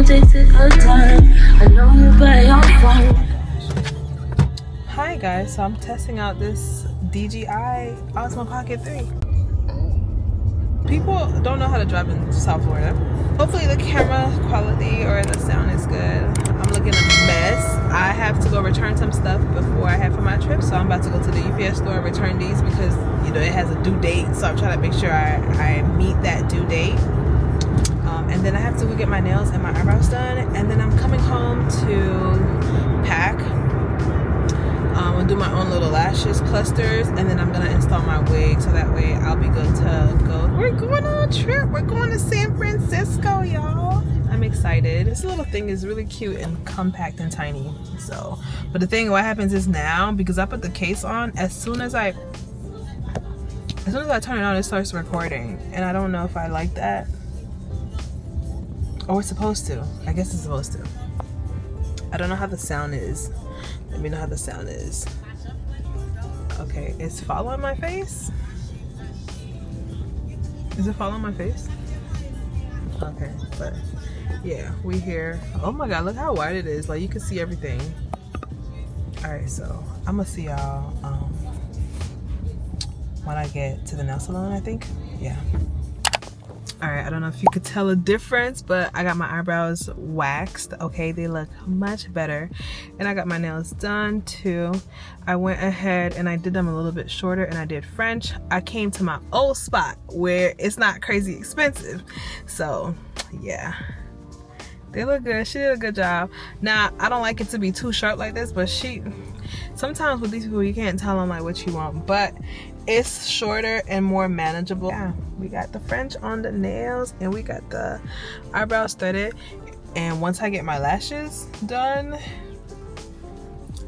Hi guys, so I'm testing out this DJI Osmo Pocket 3. People don't know how to drive in South Florida. Hopefully the camera quality or the sound is good. I'm looking a mess. I have to go return some stuff before I head for my trip, so I'm about to go to the UPS store and return these because, you know, it has a due date, so I'm trying to make sure I meet that due date. And then I have to go get my nails and my eyebrows done, and then I'm coming home to pack. I'll do my own little lashes clusters, and then I'm gonna install my wig so that way I'll be good to go. We're going on a trip. We're going to San Francisco, y'all. I'm excited. This little thing is really cute and compact and tiny. So, but the thing, what happens is now, because I put the case on, as soon as I turn it on, it starts recording, and I don't know if I like that. Or it's supposed to. I guess it's supposed to. I don't know how the sound is. Let me know how the sound is. Okay, it's following my face? Is it following my face? Okay, but yeah, we here. Oh my god, look how wide it is. Like, you can see everything. Alright, so I'm gonna see y'all when I get to the nail salon, I think. Yeah. Alright, I don't know if you could tell a difference, but I got my eyebrows waxed. Okay, they look much better. And I got my nails done too. I went ahead and I did them a little bit shorter, and I did French. I came to my old spot where it's not crazy expensive. So yeah, they look good. She did a good job. Now, I don't like it to be too sharp like this, but sometimes with these people you can't tell them like what you want, but it's shorter and more manageable. Yeah, we got the French on the nails and we got the eyebrows threaded, and once I get my lashes done,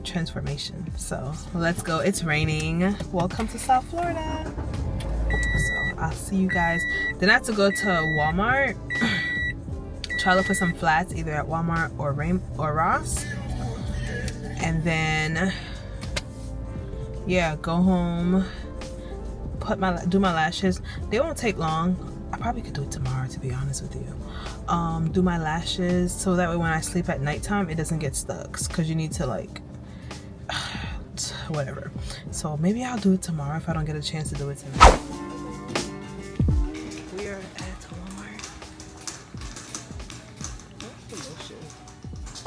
transformation. So let's go. It's raining. Welcome to South Florida. So I'll see you guys. Then I have to go to Walmart, try to look for some flats either at Walmart or Ross, and then yeah, go home, do my lashes. They won't take long. I probably could do it tomorrow, to be honest with you. Do my lashes so that way when I sleep at nighttime it doesn't get stuck, because you need to like whatever. So maybe I'll do it tomorrow if I don't get a chance to do it tonight. We are at Walmart.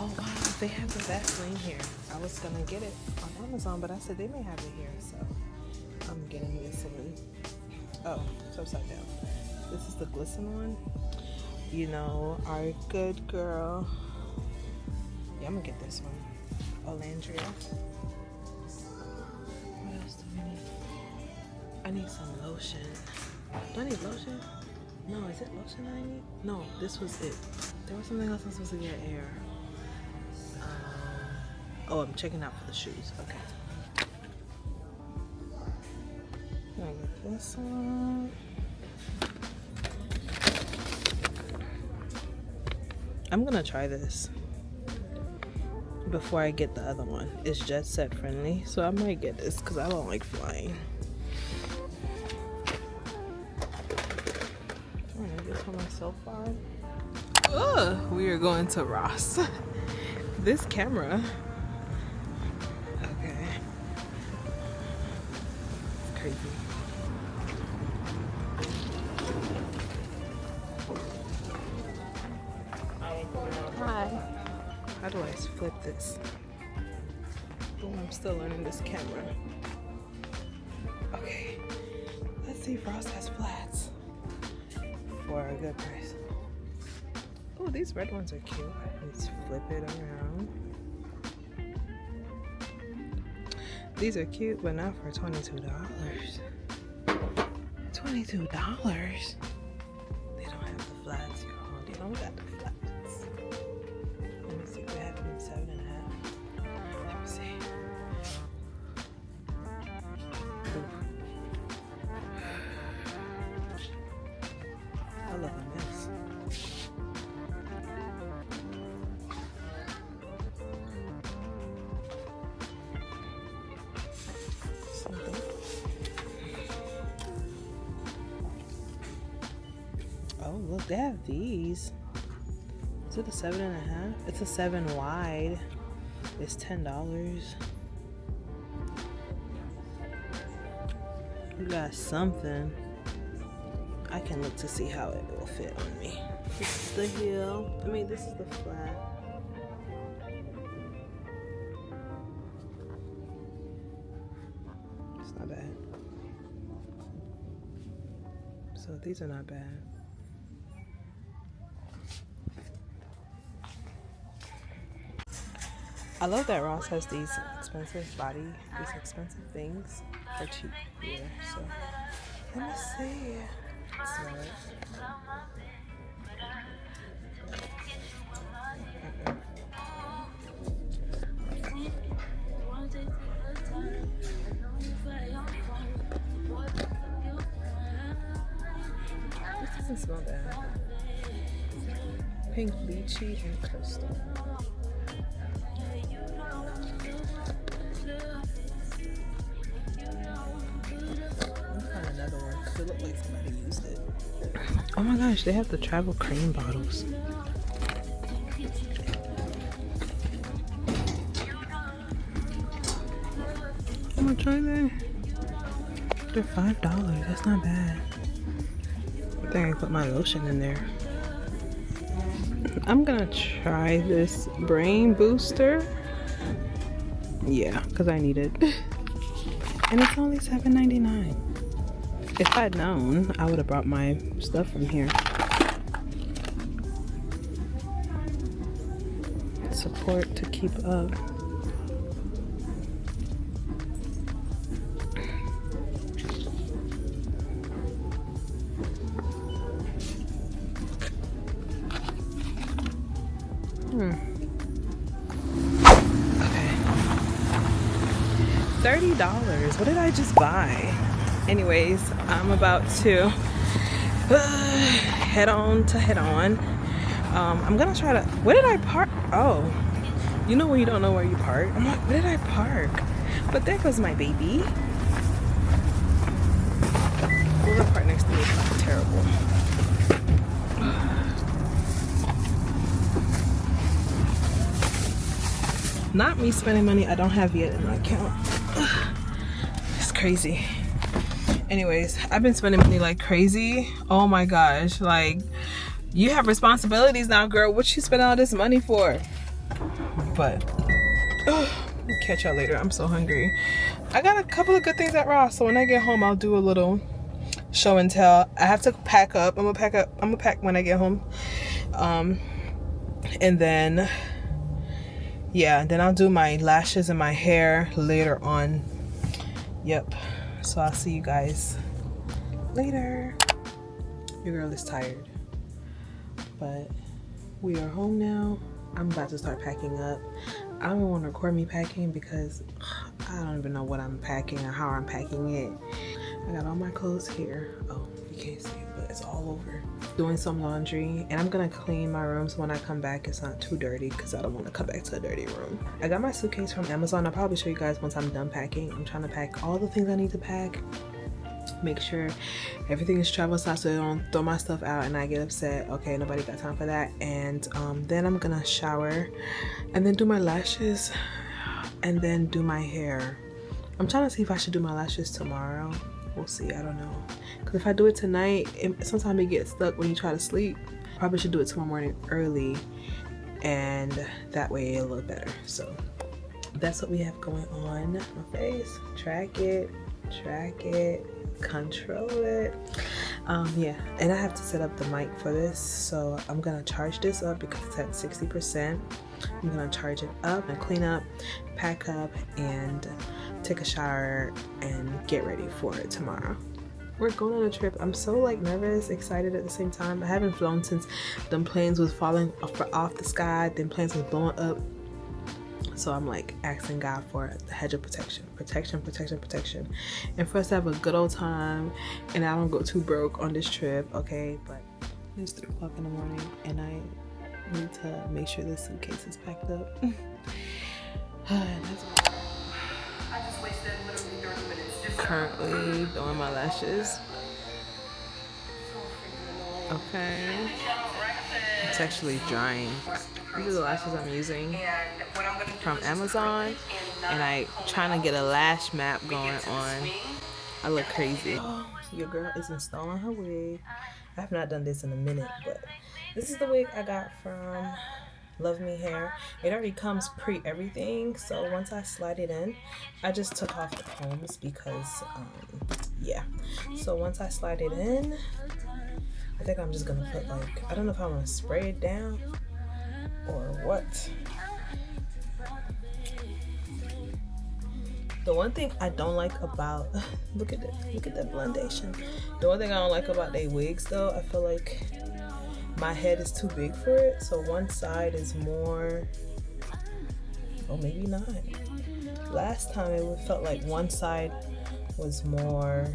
Oh wow, they have the Vaseline here. I was gonna get it on Amazon, but I said they may have it here, so I'm getting this one. Oh, it's upside down. This is the glisten one. You know, our good girl. Yeah, I'm gonna get this one. Olandria. What else do we need? I need some lotion. Do I need lotion? No, is it lotion I need? No, this was it. There was something else I'm supposed to get here. Oh, I'm checking out for the shoes. Okay. I get this one. I'm gonna try this before I get the other one. It's jet set friendly, so I might get this because I don't like flying. I'm gonna get this for myself on. Ugh, we are going to Ross. This camera. Okay. Crazy. Hi. How do I flip this? Oh, I'm still learning this camera. Okay. Let's see if Ross has flats for a good price. Oh, these red ones are cute. Let's flip it around. These are cute, but not for $22. $22? They don't have the flats, y'all. They don't got the flats. Let me see if they have them in 7.5. Let me see. I love a mess. Oh, look, they have these. Is it a 7.5? It's a 7 wide. It's $10. You got something. I can look to see how it will fit on me. This is the heel. I mean, this is the flat. It's not bad. So these are not bad. I love that Ross has these expensive things for cheap here. So let me see. Smell it. This doesn't smell bad. Pink, lychee, and crystal. Another one because it looked like somebody used it. Oh my gosh, they have the travel cream bottles. How much are they? They're $5. That's not bad. I think I put my lotion in there. I'm gonna try this brain booster. Yeah, because I need it. And it's only $7.99. If I'd known, I would have brought my stuff from here. Support to keep up. Okay. $30. What did I just buy? Anyways, I'm about to head on. I'm gonna try to. Where did I park? Oh, you know when you don't know where you park. I'm like, where did I park? But there goes my baby. Where I park next to me is not terrible. Not me spending money I don't have yet in my account. It's crazy. Anyways, I've been spending money like crazy. Oh my gosh, like, you have responsibilities now, girl. What you spend all this money for? But I'll catch y'all later. I'm so hungry. I got a couple of good things at Ross, so when I get home I'll do a little show and tell. I have to pack up. I'm gonna pack when I get home. And then yeah, then I'll do my lashes and my hair later on. Yep. So I'll see you guys later. Your girl is tired, but we are home now. I'm about to start packing up. I don't want to record me packing because I don't even know what I'm packing or how I'm packing it. I got all my clothes here. Oh, you can't see it, but it's all over. Doing some laundry, and I'm gonna clean my room so when I come back it's not too dirty because I don't want to come back to a dirty room. I got my suitcase from Amazon. I'll probably show you guys once I'm done packing. I'm trying to pack all the things I need to pack. Make sure everything is travel size so I don't throw my stuff out and I get upset. Okay, nobody got time for that. And then I'm gonna shower and then do my lashes and then do my hair. I'm trying to see if I should do my lashes tomorrow. We'll see. I don't know, because if I do it tonight, sometimes it gets stuck when you try to sleep. Probably should do it tomorrow morning early, and that way it'll look better. So that's what we have going on. My face, track it, control it. Yeah, and I have to set up the mic for this, so I'm gonna charge this up because it's at 60%. I'm gonna charge it up and clean up, pack up, and take a shower and get ready for it tomorrow. We're going on a trip. I'm so like nervous, excited at the same time. I haven't flown since them planes was falling off the sky, then planes was blowing up. So I'm like asking God for the hedge of protection. And for us to have a good old time and I don't go too broke on this trip, okay? But it's 3 o'clock in the morning and I need to make sure this suitcase is packed up. I just wasted literally 30 minutes just currently doing my lashes. Okay. It's actually drying. These are the lashes I'm using from Amazon, and I trying to get a lash map going on. I look crazy. Oh, your girl is installing her wig. I have not done this in a minute, but this is the wig I got from Love Me Hair. It already comes pre-everything, so once I slide it in, I just took off the combs because yeah. So once I slide it in, I think I'm just gonna put like, I don't know if I'm gonna spray it down or what. The one thing I don't like about look at that blendation. The one thing I don't like about they wigs though, I feel like my head is too big for it, so one side is more, oh maybe not. Last time it felt like one side was more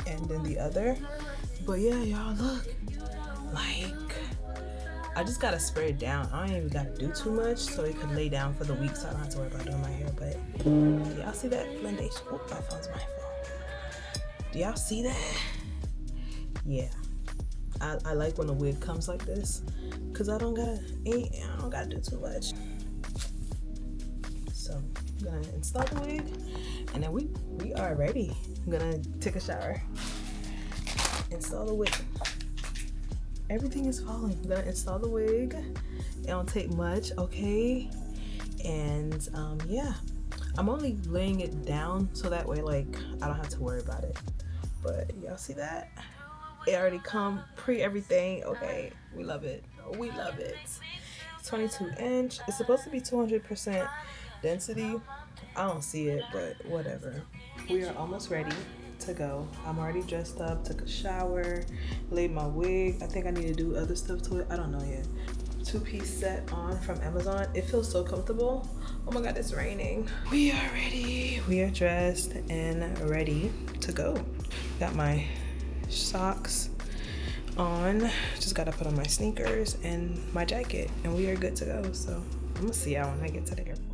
and then the other. But yeah, y'all, look, like I just gotta spray it down. I don't even gotta do too much so it could lay down for the week so I don't have to worry about doing my hair. But do y'all see that blendation? Oh, my phone's my phone. Do y'all see that? Yeah. I like when the wig comes like this because I don't gotta do too much. So I'm gonna install the wig and then we are ready. I'm gonna take a shower, install the wig. Everything is falling. I'm gonna install the wig. It don't take much, okay? And yeah, I'm only laying it down so that way like I don't have to worry about it. But y'all see that? It already come pre everything. Okay, we love it. We love it. 22 inch. It's supposed to be 200% density. I don't see it, but whatever. We are almost ready to go. I'm already dressed up, took a shower, laid my wig. I think I need to do other stuff to it. I don't know yet. 2-piece set on from Amazon. It feels so comfortable. Oh my God, it's raining. We are ready. We are dressed and ready to go. Got my socks on. Just gotta put on my sneakers and my jacket and we are good to go. So I'm gonna see y'all when I get to the airport.